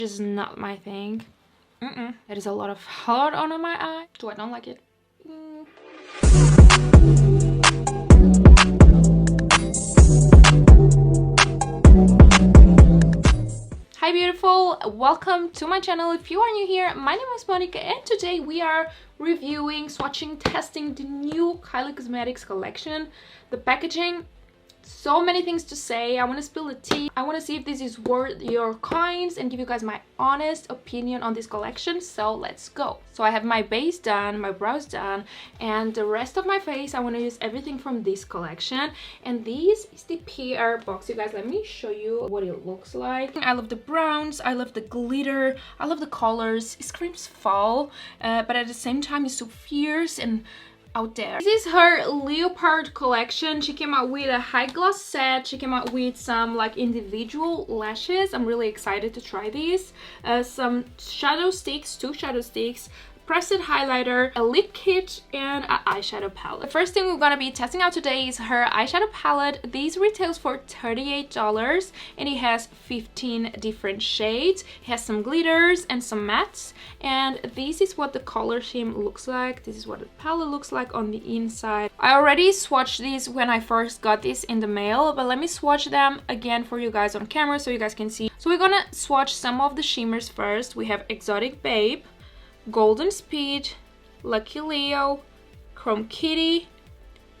Which is not my thing. There is a lot of color on my eye. Do I don't like it? Hi beautiful, welcome to my channel. If you are new here, my name is Monica and today we are reviewing, swatching, testing the new Kylie Cosmetics collection. The packaging, so many things to say. I want to spill the tea. I want to see if this is worth your coins and give you guys my honest opinion on this collection. So let's go. So I have my base done, my brows done, and the rest of my face I want to use everything from this collection. And this is the PR box. You guys, let me show you what it looks like. I love the browns, I love the glitter, I love the colors. It screams fall, but at the same time it's so fierce and out there. This is her Leopard collection. She came out with a high gloss set. She came out with some like individual lashes. I'm really excited to try these. Some shadow sticks, 2 shadow sticks, pressed highlighter, a lip kit, and an eyeshadow palette. The first thing we're gonna be testing out today is her eyeshadow palette. These retails for $38 and it has 15 different shades. It has some glitters and some mattes, and this is what the color scheme looks like. This is what the palette looks like on the inside. I already swatched these when I first got this in the mail, but let me swatch them again for you guys on camera so you guys can see. So we're gonna swatch some of the shimmers first. We have Exotic Babe, Golden Speed, Lucky Leo, Chrome Kitty,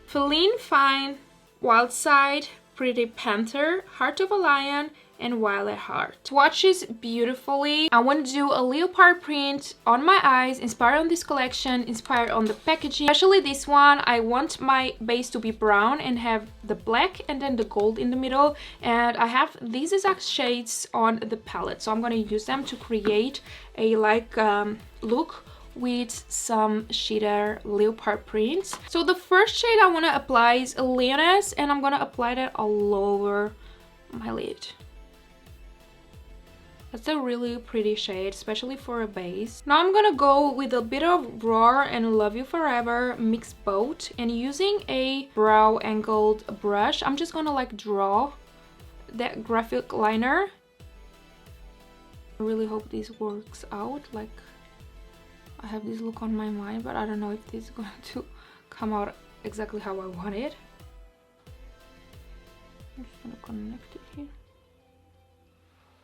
Feline Fine, Wild Side, Pretty Panther, Heart of a Lion, and Violet Heart. Swatches beautifully. I want to do a leopard print on my eyes, inspired on this collection, inspired on the packaging. Especially this one, I want my base to be brown and have the black and then the gold in the middle. And I have these exact shades on the palette, so I'm going to use them to create a look with some sheer leopard prints. So the first shade I want to apply is Leoness, and I'm going to apply that all over my lid. That's a really pretty shade, especially for a base. Now I'm gonna go with a bit of Roar and Love You Forever mixed both, and using a brow angled brush, I'm just gonna like draw that graphic liner. I really hope this works out. Like, I have this look on my mind, but I don't know if this is going to come out exactly how I want it. I'm just gonna connect it here.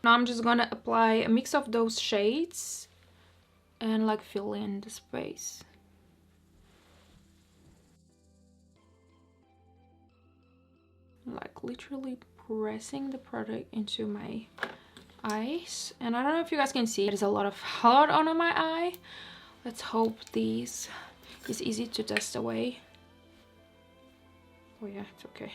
Now I'm just gonna apply a mix of those shades and like fill in the space. Like literally pressing the product into my eyes. And I don't know if you guys can see, there's a lot of color on my eye. Let's hope this is easy to dust away. Oh yeah, it's okay.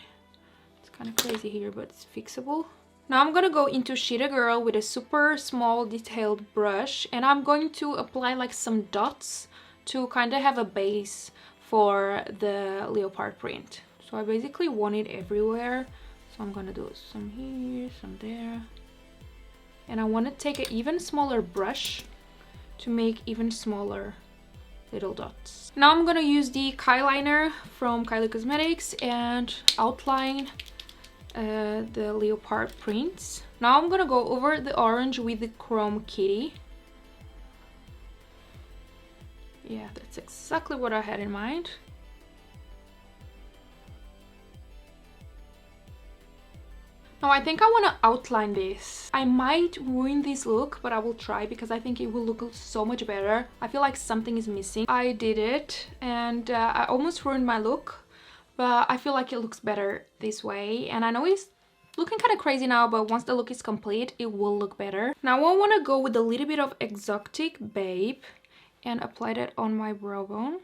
It's kind of crazy here, but it's fixable. Now I'm gonna go into Cheetah Girl with a super small detailed brush, and I'm going to apply like some dots to kind of have a base for the leopard print. So I basically want it everywhere. So I'm gonna do some here, some there. And I want to take an even smaller brush to make even smaller little dots. Now I'm gonna use the Kylighter from Kylie Cosmetics and outline the leopard prints. Now I'm gonna go over the orange with the Chrome Kitty. Yeah, that's exactly what I had in mind. Now I think I want to outline this. I might ruin this look, but I will try because I think it will look so much better. I feel like something is missing. I did it and I almost ruined my look, but I feel like it looks better this way. And I know it's looking kind of crazy now, but once the look is complete, it will look better. Now I want to go with a little bit of Exotic Babe and apply that on my brow bone.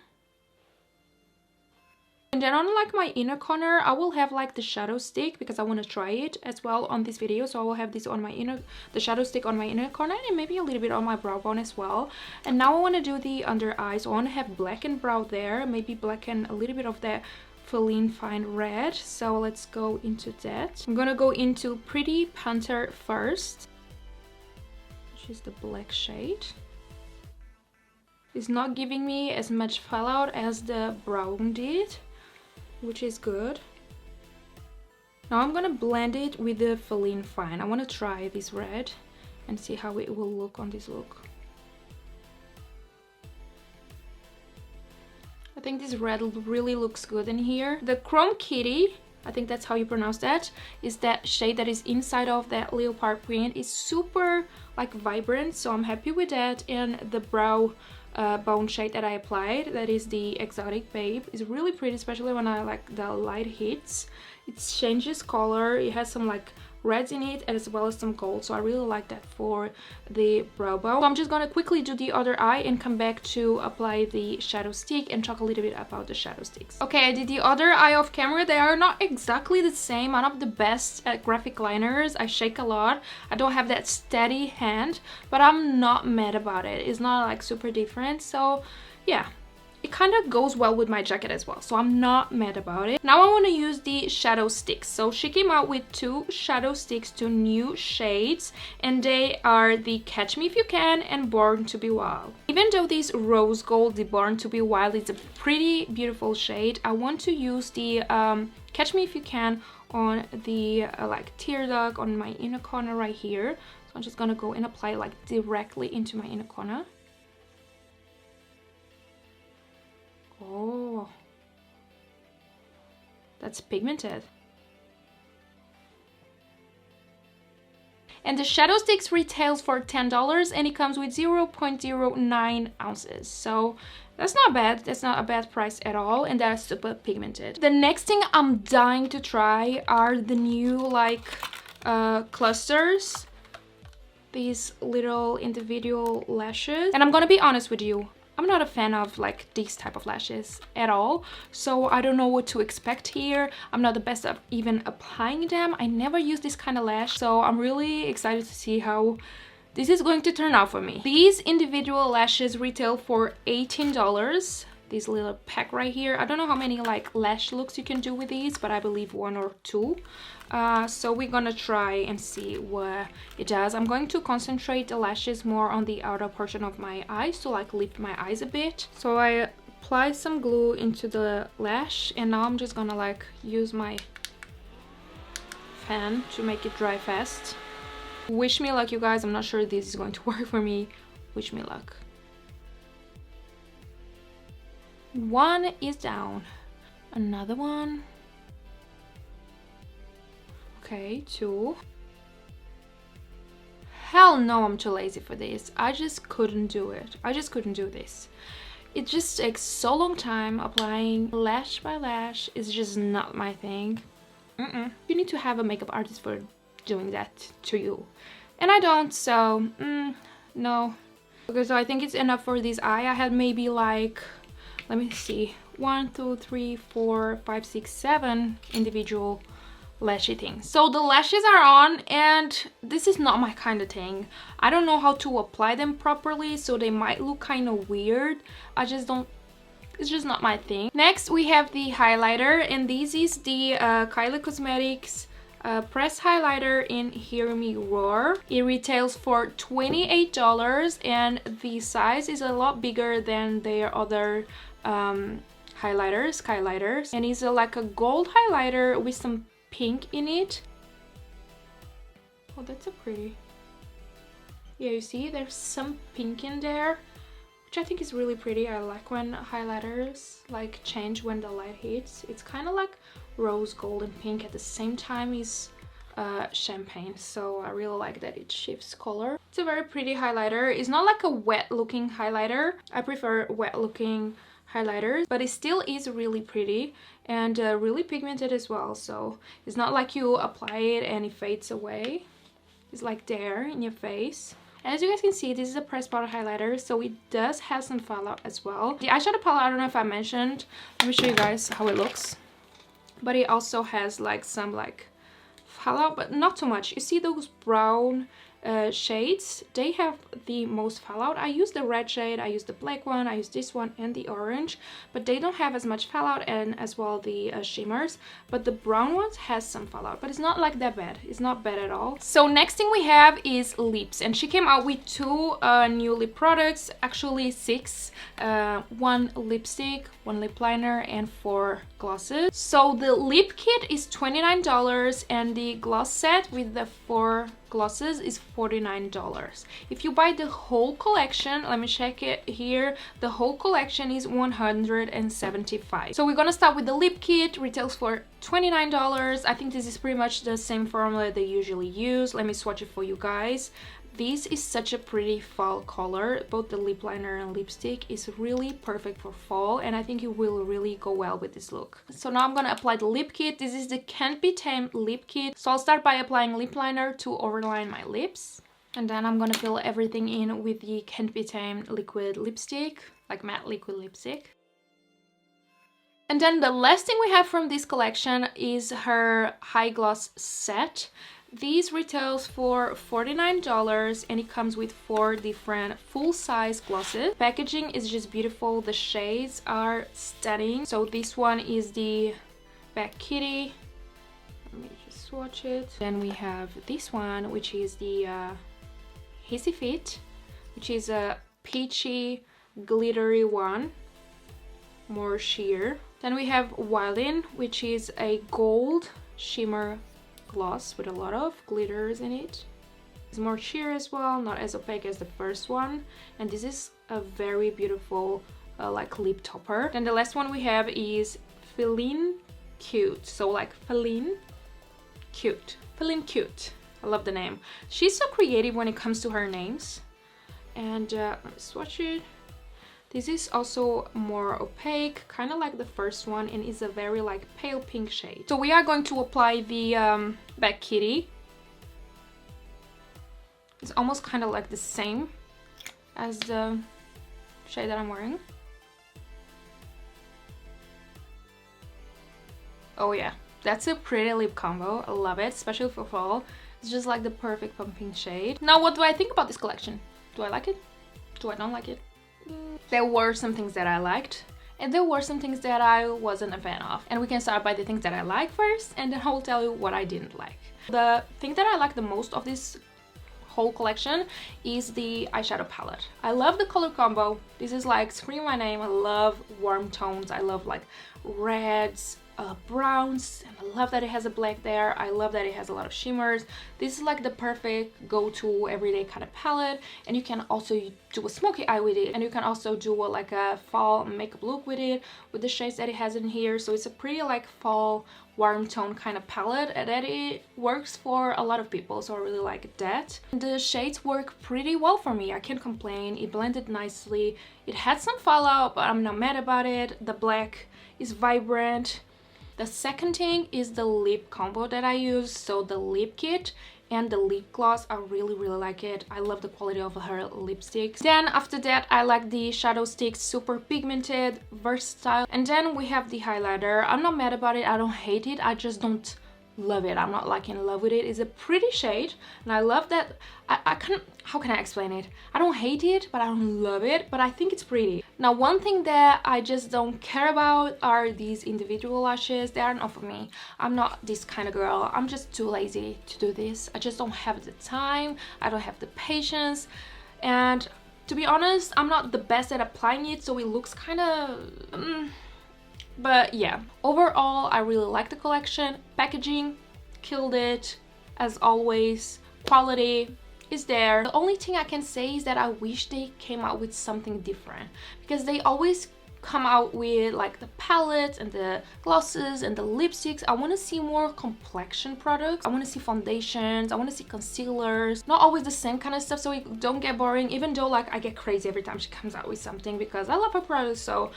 And then on like my inner corner, I will have like the shadow stick because I want to try it as well on this video. So I will have this on my the shadow stick on my inner corner and maybe a little bit on my brow bone as well. And now I want to do the under eyes. So I want to have black and brow there, maybe black and a little bit of that Feline Fine red. So let's go into that. I'm gonna go into Pretty Panther first, which is the black shade. It's not giving me as much fallout as the brown did, which is good. Now I'm gonna blend it with the Feline Fine. I want to try this red and see how it will look on this look. I think this red really looks good in here. The Chrome Kitty, I think that's how you pronounce that, is that shade that is inside of that leopard print. It's super like vibrant, so I'm happy with that. And the brow bone shade that I applied, that is the Exotic Babe, is really pretty, especially when I like the light hits. It changes color, it has some like reds in it as well as some gold, so I really like that for the brow bone. So I'm just gonna quickly do the other eye and come back to apply the shadow stick and talk a little bit about the shadow sticks. Okay, I did the other eye off camera. They are not exactly the same. I'm not the best at graphic liners. I shake a lot. I don't have that steady hand, but I'm not mad about it. It's not like super different, so yeah. It kind of goes well with my jacket as well, so I'm not mad about it. Now I want to use the shadow sticks. So she came out with 2 shadow sticks, 2 new shades, and they are the Catch Me If You Can and Born to Be Wild. Even though this rose gold, the Born to Be Wild, is a pretty beautiful shade, I want to use the Catch Me If You Can on the like tear duct on my inner corner right here. So I'm just gonna go and apply like directly into my inner corner. Oh, that's pigmented. And the shadow sticks retails for $10 and it comes with 0.09 ounces. So that's not bad. That's not a bad price at all, and that's super pigmented. The next thing I'm dying to try are the new like clusters. These little individual lashes. And I'm gonna be honest with you, I'm not a fan of like these type of lashes at all, so I don't know what to expect here. I'm not the best at even applying them. I never use this kind of lash, so I'm really excited to see how this is going to turn out for me. These individual lashes retail for $18. This little pack right here. I don't know how many like lash looks you can do with these, but I believe 1 or 2. So we're gonna try and see what it does. I'm going to concentrate the lashes more on the outer portion of my eyes to like lift my eyes a bit. So I applied some glue into the lash, and now I'm just gonna like use my fan to make it dry fast. Wish me luck, you guys. I'm not sure this is going to work for me. Wish me luck. 1 is down. Another one. Okay, 2. Hell no, I'm too lazy for this. I just couldn't do it. I just couldn't do this. It just takes so long time applying lash by lash. It's just not my thing. You need to have a makeup artist for doing that to you. And I don't, so no. Okay, so I think it's enough for this eye. I had maybe like, let me see, 1, 2, 3, 4, 5, 6, 7 individual lashy things. So the lashes are on, and this is not my kind of thing. I don't know how to apply them properly, so they might look kind of weird. I just don't, it's just not my thing. Next we have the highlighter, and this is the Kylie Cosmetics press highlighter in Hear Me Roar. It retails for $28, and the size is a lot bigger than their other highlighters, Kylighters, and it's like a gold highlighter with some pink in it. Oh, that's a pretty, yeah, you see there's some pink in there, which I think is really pretty. I like when highlighters like change when the light hits. It's kind of like rose gold and pink at the same time is champagne, so I really like that it shifts color. It's a very pretty highlighter. It's not like a wet looking highlighter. I prefer wet looking highlighters, but it still is really pretty and really pigmented as well. So it's not like you apply it and it fades away. It's like there in your face. And as you guys can see, this is a pressed powder highlighter, so it does have some fallout as well. The eyeshadow palette, I don't know if I mentioned, let me show you guys how it looks, but it also has like some like fallout, but not too much. You see those brown shades, they have the most fallout. I use the red shade, I use the black one, I use this one and the orange, but they don't have as much fallout, and as well the shimmers, but the brown ones has some fallout, but it's not like that bad. It's not bad at all. So next thing we have is lips, and she came out with 2 new lip products, actually 6, 1 lipstick, 1 lip liner, and 4 glosses. So the lip kit is $29, and the gloss set with the 4 glosses is $49. If you buy the whole collection, let me check it here, the whole collection is $175. So we're gonna start with the lip kit, retails for $29. I think this is pretty much the same formula they usually use. Let me swatch it for you guys. This is such a pretty fall color. Both the lip liner and lipstick is really perfect for fall, and I think it will really go well with this look. So now I'm gonna apply the lip kit. This is the Can't Be Tamed Lip Kit. So I'll start by applying lip liner to overline my lips. And then I'm gonna fill everything in with the Can't Be Tamed liquid lipstick, like matte liquid lipstick. And then the last thing we have from this collection is her high gloss set. These retails for $49 and it comes with 4 different full-size glosses. Packaging is just beautiful. The shades are stunning. So this one is the Back Kitty. Let me just swatch it. Then we have this one, which is the Hissy Fit, which is a peachy, glittery one, more sheer. Then we have Wildin, which is a gold shimmer gloss with a lot of glitters in it. It's more sheer as well, not as opaque as the first one, and this is a very beautiful like lip topper. Then the last one we have is Feline Cute, so like Feline Cute. Feline Cute, I love the name. She's so creative when it comes to her names. And let me swatch it. This is also more opaque, kind of like the first one, and is a very like pale pink shade. So we are going to apply the Back Kitty. It's almost kind of like the same as the shade that I'm wearing. Oh yeah, that's a pretty lip combo. I love it, especially for fall. It's just like the perfect pumping shade. Now, what do I think about this collection? Do I like it? Do I not like it? There were some things that I liked, and there were some things that I wasn't a fan of. And we can start by the things that I like first, and then I will tell you what I didn't like. The thing that I like the most of this whole collection is the eyeshadow palette. I love the color combo. This is like scream my name. I love warm tones. I love like reds, browns, and I love that it has a black there. I love that it has a lot of shimmers. This is like the perfect go-to everyday kind of palette, and you can also do a smoky eye with it, and you can also do like a fall makeup look with it, with the shades that it has in here. So it's a pretty like fall warm tone kind of palette, and that it works for a lot of people, so I really like that. The shades work pretty well for me. I can't complain. It blended nicely. It had some fallout, but I'm not mad about it. The black is vibrant. The second thing is the lip combo that I use. So the lip kit and the lip gloss, I really like it. I love the quality of her lipsticks. Then after that, I like the shadow sticks, super pigmented, versatile. And then we have the highlighter. I'm not mad about it. I don't hate it. I just don't love it. I'm not like in love with it. It's a pretty shade, and I love that. I can't, how can I explain it? I don't hate it, but I don't love it, but I think it's pretty. Now, one thing that I just don't care about are these individual lashes. They are not for me. I'm not this kind of girl. I'm just too lazy to do this. I just don't have the time. I don't have the patience, and to be honest, I'm not the best at applying it, so it looks kind of but yeah, overall I really like the collection. Packaging killed it as always. Quality is there. The only thing I can say is that I wish they came out with something different, because they always come out with like the palettes and the glosses and the lipsticks. I want to see more complexion products. I want to see foundations. I want to see concealers. Not always the same kind of stuff, so it don't get boring, even though like I get crazy every time she comes out with something because I love her products. So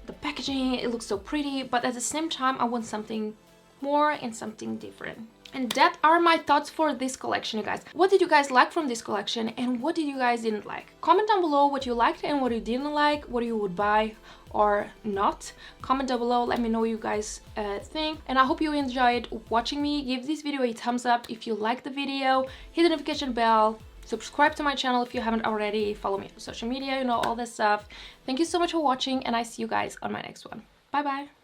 the packaging, it looks so pretty, but at the same time I want something more and something different. And that are my thoughts for this collection, you guys. What did you guys like from this collection, and what did you guys didn't like? Comment down below what you liked and what you didn't like, what you would buy or not. Comment down below, let me know what you guys think, and I hope you enjoyed watching me. Give this video a thumbs up if you liked the video, hit the notification bell, subscribe to my channel if you haven't already, follow me on social media, you know, all that stuff. Thank you so much for watching, and I see you guys on my next one. Bye bye.